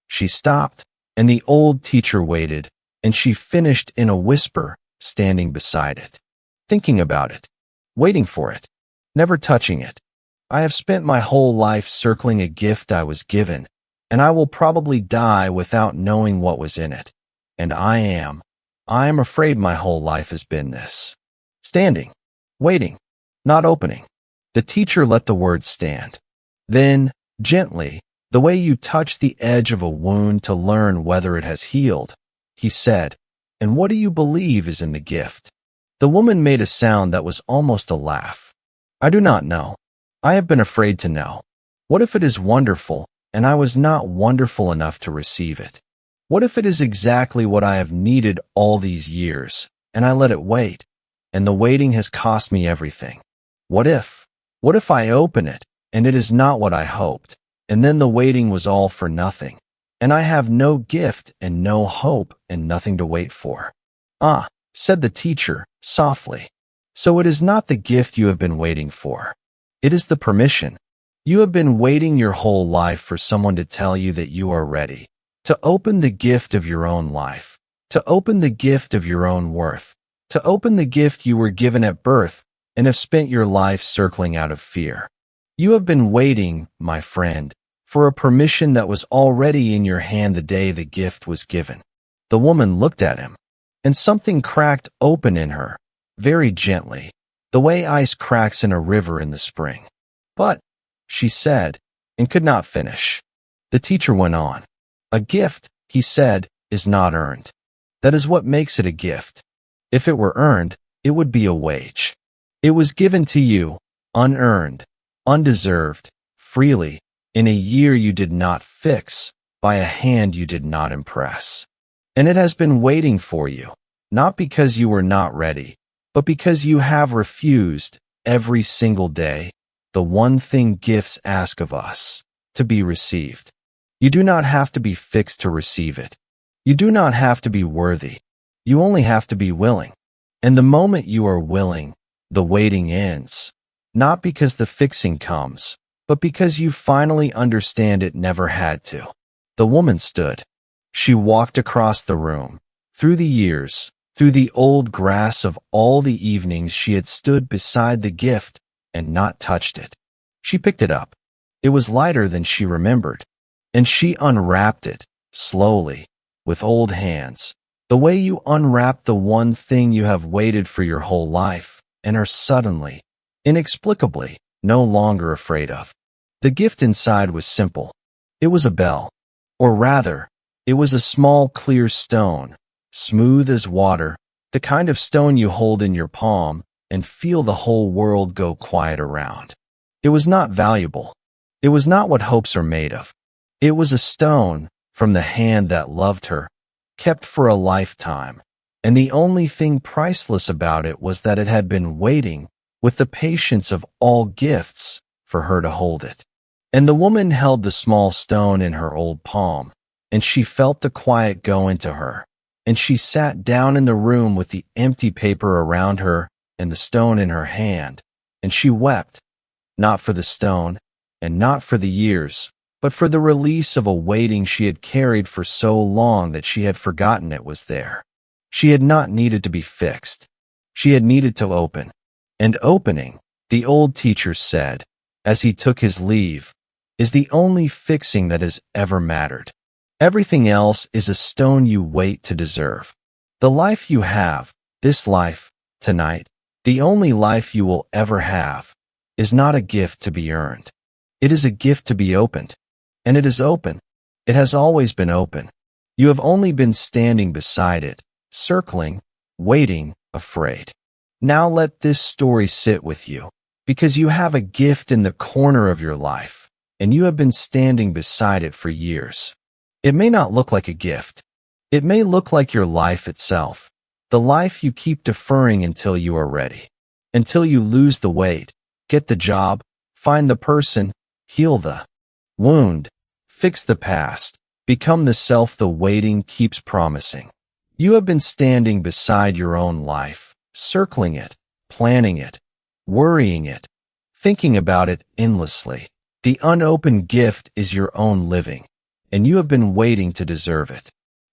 She stopped, and the old teacher waited, and she finished in a whisper, standing beside it, thinking about it, waiting for it, never touching it. "I have spent my whole life circling a gift I was given, and I will probably die without knowing what was in it. And I am afraid my whole life has been this. Standing, waiting, not opening." The teacher let the words stand. Then, gently, the way you touch the edge of a wound to learn whether it has healed, he said, "And what do you believe is in the gift?" The woman made a sound that was almost a laugh. "I do not know. I have been afraid to know. What if it is wonderful, and I was not wonderful enough to receive it? What if it is exactly what I have needed all these years, and I let it wait, and the waiting has cost me everything? What if I open it, and it is not what I hoped, and then the waiting was all for nothing, and I have no gift and no hope and nothing to wait for?" "Ah," said the teacher, softly. "So it is not the gift you have been waiting for. It is the permission. You have been waiting your whole life for someone to tell you that you are ready, to open the gift of your own life, to open the gift of your own worth, to open the gift you were given at birth and have spent your life circling out of fear. You have been waiting, my friend, for a permission that was already in your hand the day the gift was given." The woman looked at him, and something cracked open in her, very gently, the way ice cracks in a river in the spring. "But," she said, and could not finish. The teacher went on. "A gift," he said, "is not earned. That is what makes it a gift. If it were earned, it would be a wage. It was given to you, unearned, undeserved, freely, in a year you did not fix, by a hand you did not impress. And it has been waiting for you, not because you were not ready, but because you have refused, every single day, the one thing gifts ask of us, to be received. You do not have to be fixed to receive it. You do not have to be worthy. You only have to be willing. And the moment you are willing, the waiting ends, not because the fixing comes, but because you finally understand it never had to." The woman stood. She walked across the room, through the years, through the old grass of all the evenings she had stood beside the gift and not touched it. She picked it up. It was lighter than she remembered, and she unwrapped it, slowly, with old hands, the way you unwrap the one thing you have waited for your whole life, and are suddenly, inexplicably, no longer afraid of. The gift inside was simple. It was a bell. Or rather, it was a small clear stone, smooth as water, the kind of stone you hold in your palm and feel the whole world go quiet around. It was not valuable. It was not what hopes are made of. It was a stone, from the hand that loved her, kept for a lifetime, and the only thing priceless about it was that it had been waiting with the patience of all gifts for her to hold it. And the woman held the small stone in her old palm, and she felt the quiet go into her, and she sat down in the room with the empty paper around her and the stone in her hand, and she wept, not for the stone, and not for the years, but for the release of a waiting she had carried for so long that she had forgotten it was there. She had not needed to be fixed. She had needed to open. And opening, the old teacher said, as he took his leave, is the only fixing that has ever mattered. Everything else is a stone you wait to deserve. The life you have, this life, tonight, the only life you will ever have, is not a gift to be earned. It is a gift to be opened. And it is open. It has always been open. You have only been standing beside it, circling, waiting, afraid. Now let this story sit with you, because you have a gift in the corner of your life, and you have been standing beside it for years. It may not look like a gift. It may look like your life itself, the life you keep deferring until you are ready, until you lose the weight, get the job, find the person, heal the wound, fix the past, become the self the waiting keeps promising. You have been standing beside your own life, circling it, planning it, worrying it, thinking about it endlessly. The unopened gift is your own living, and you have been waiting to deserve it.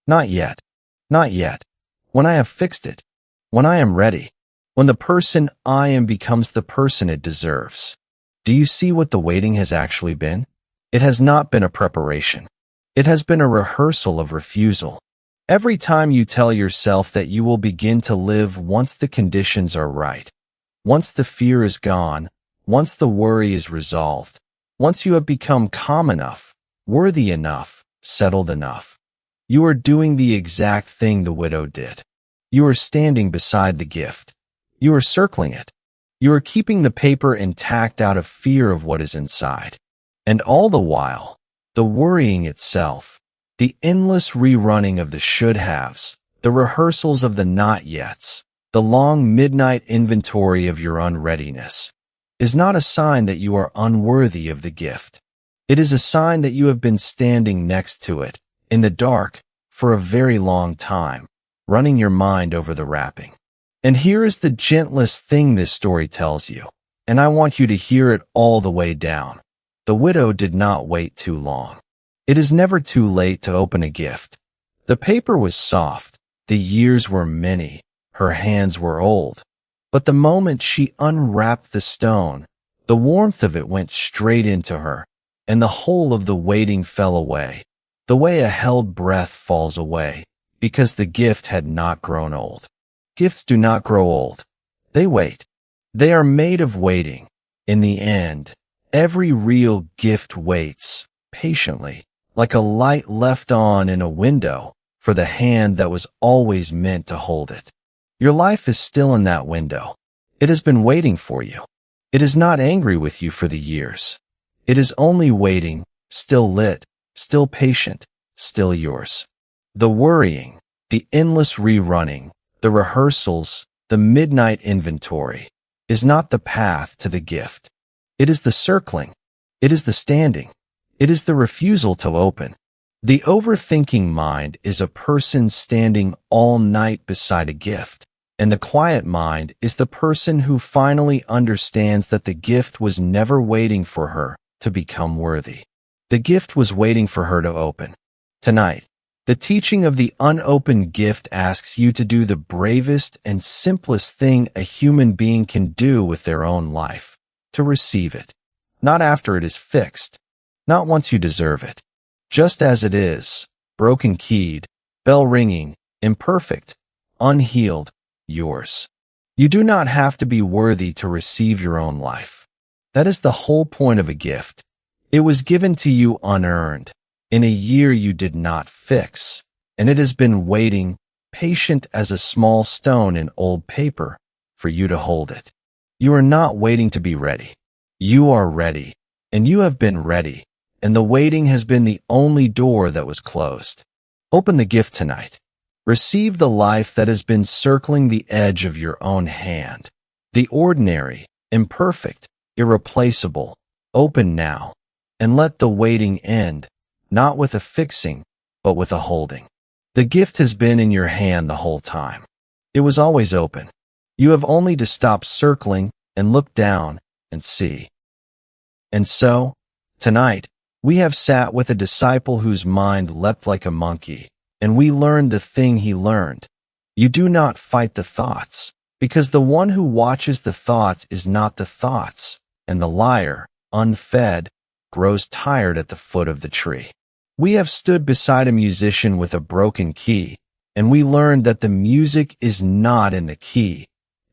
Not yet. Not yet. When I have fixed it. When I am ready. When the person I am becomes the person it deserves. Do you see what the waiting has actually been? It has not been a preparation. It has been a rehearsal of refusal. Every time you tell yourself that you will begin to live once the conditions are right, once the fear is gone, once the worry is resolved, once you have become calm enough, worthy enough, settled enough, you are doing the exact thing the widow did. You are standing beside the gift. You are circling it. You are keeping the paper intact out of fear of what is inside. And all the while, the worrying itself, the endless rerunning of the should-haves, the rehearsals of the not-yets, the long midnight inventory of your unreadiness, is not a sign that you are unworthy of the gift. It is a sign that you have been standing next to it, in the dark, for a very long time, running your mind over the wrapping. And here is the gentlest thing this story tells you, and I want you to hear it all the way down. The widow did not wait too long. It is never too late to open a gift. The paper was soft, the years were many, her hands were old. But the moment she unwrapped the stone, the warmth of it went straight into her, and the whole of the waiting fell away, the way a held breath falls away, because the gift had not grown old. Gifts do not grow old. They wait. They are made of waiting. In the end, every real gift waits, patiently, like a light left on in a window, for the hand that was always meant to hold it. Your life is still in that window. It has been waiting for you. It is not angry with you for the years. It is only waiting, still lit, still patient, still yours. The worrying, the endless rerunning, the rehearsals, the midnight inventory, is not the path to the gift. It is the circling. It is the standing. It is the refusal to open. The overthinking mind is a person standing all night beside a gift, and the quiet mind is the person who finally understands that the gift was never waiting for her to become worthy. The gift was waiting for her to open. Tonight, the teaching of the unopened gift asks you to do the bravest and simplest thing a human being can do with their own life, to receive it, not after it is fixed, not once you deserve it, just as it is, broken-keyed, bell-ringing, imperfect, unhealed, yours. You do not have to be worthy to receive your own life. That is the whole point of a gift. It was given to you unearned, in a year you did not fix, and it has been waiting, patient as a small stone in old paper, for you to hold it. You are not waiting to be ready. You are ready, and you have been ready, and the waiting has been the only door that was closed. Open the gift tonight. Receive the life that has been circling the edge of your own hand, the ordinary, imperfect, irreplaceable, open now, and let the waiting end, not with a fixing, but with a holding. The gift has been in your hand the whole time. It was always open. You have only to stop circling and look down and see. And so, tonight, we have sat with a disciple whose mind leapt like a monkey, and we learned the thing he learned. You do not fight the thoughts, because the one who watches the thoughts is not the thoughts, and the liar, unfed, grows tired at the foot of the tree. We have stood beside a musician with a broken key, and we learned that the music is not in the key.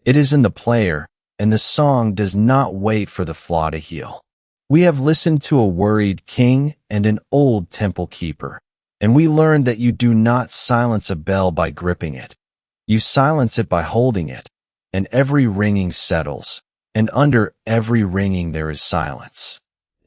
It is in the player, and the song does not wait for the flaw to heal. We have listened to a worried king and an old temple keeper, and we learned that you do not silence a bell by gripping it. You silence it by holding it, and every ringing settles, and under every ringing there is silence.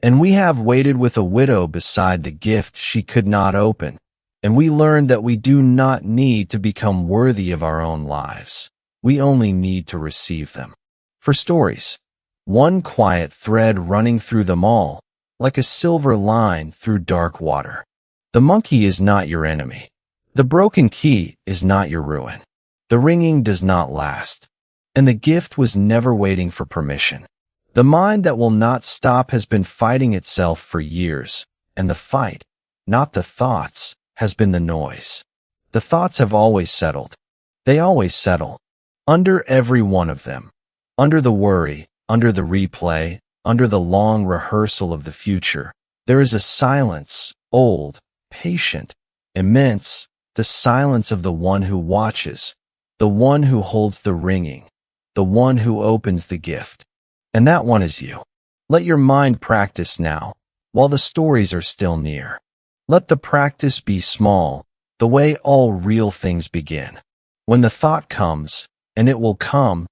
And we have waited with a widow beside the gift she could not open, and we learned that we do not need to become worthy of our own lives. We only need to receive them. For stories, one quiet thread running through them all, like a silver line through dark water. The monkey is not your enemy. The broken key is not your ruin. The ringing does not last, and the gift was never waiting for permission. The mind that will not stop has been fighting itself for years, and the fight, not the thoughts, has been the noise. The thoughts have always settled. They always settle. Under every one of them. Under the worry, under the replay, under the long rehearsal of the future, there is a silence, old, patient, immense, the silence of the one who watches, the one who holds the ringing, the one who opens the gift. And that one is you. Let your mind practice now, while the stories are still near. Let the practice be small, the way all real things begin. When the thought comes, and it will come,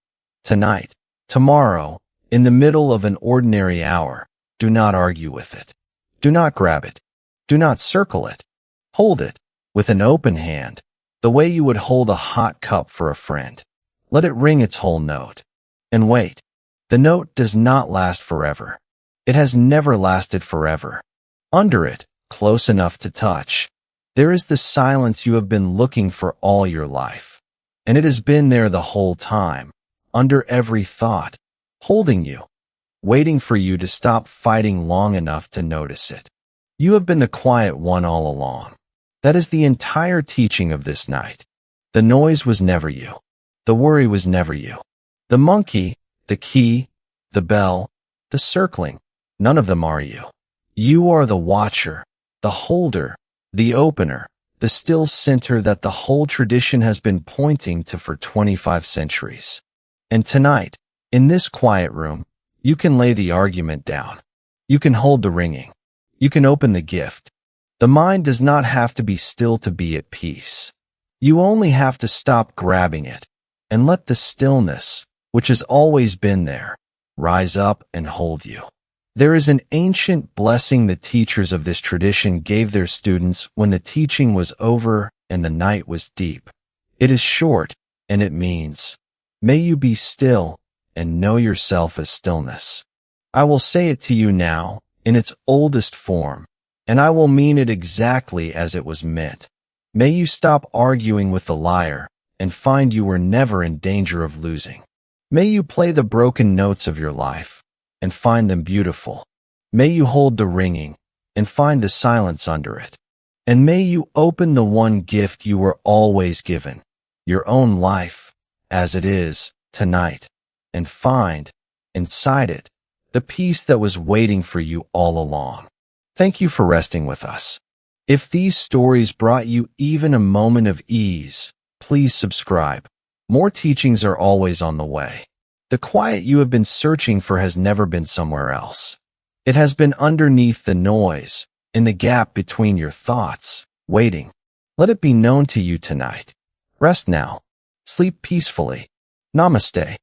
tonight, tomorrow, in the middle of an ordinary hour, do not argue with it. Do not grab it. Do not circle it. Hold it, with an open hand, the way you would hold a hot cup for a friend. Let it ring its whole note. And wait. The note does not last forever. It has never lasted forever. Under it, close enough to touch, there is the silence you have been looking for all your life. And it has been there the whole time, under every thought, holding you, waiting for you to stop fighting long enough to notice it. You have been the quiet one all along. That is the entire teaching of this night. The noise was never you. The worry was never you. The monkey, the key, the bell, the circling, none of them are you. You are the watcher, the holder, the opener, the still center that the whole tradition has been pointing to for 25 centuries. And tonight, in this quiet room, you can lay the argument down. You can hold the ringing. You can open the gift. The mind does not have to be still to be at peace. You only have to stop grabbing it and let the stillness, which has always been there, rise up and hold you. There is an ancient blessing the teachers of this tradition gave their students when the teaching was over and the night was deep. It is short, and it means, may you be still and know yourself as stillness. I will say it to you now, in its oldest form, and I will mean it exactly as it was meant. May you stop arguing with the liar and find you were never in danger of losing. May you play the broken notes of your life and find them beautiful. May you hold the ringing and find the silence under it. And may you open the one gift you were always given, your own life, as it is, tonight, and find, inside it, the peace that was waiting for you all along. Thank you for resting with us. If these stories brought you even a moment of ease, please subscribe. More teachings are always on the way. The quiet you have been searching for has never been somewhere else. It has been underneath the noise, in the gap between your thoughts, waiting. Let it be known to you tonight. Rest now. Sleep peacefully. Namaste.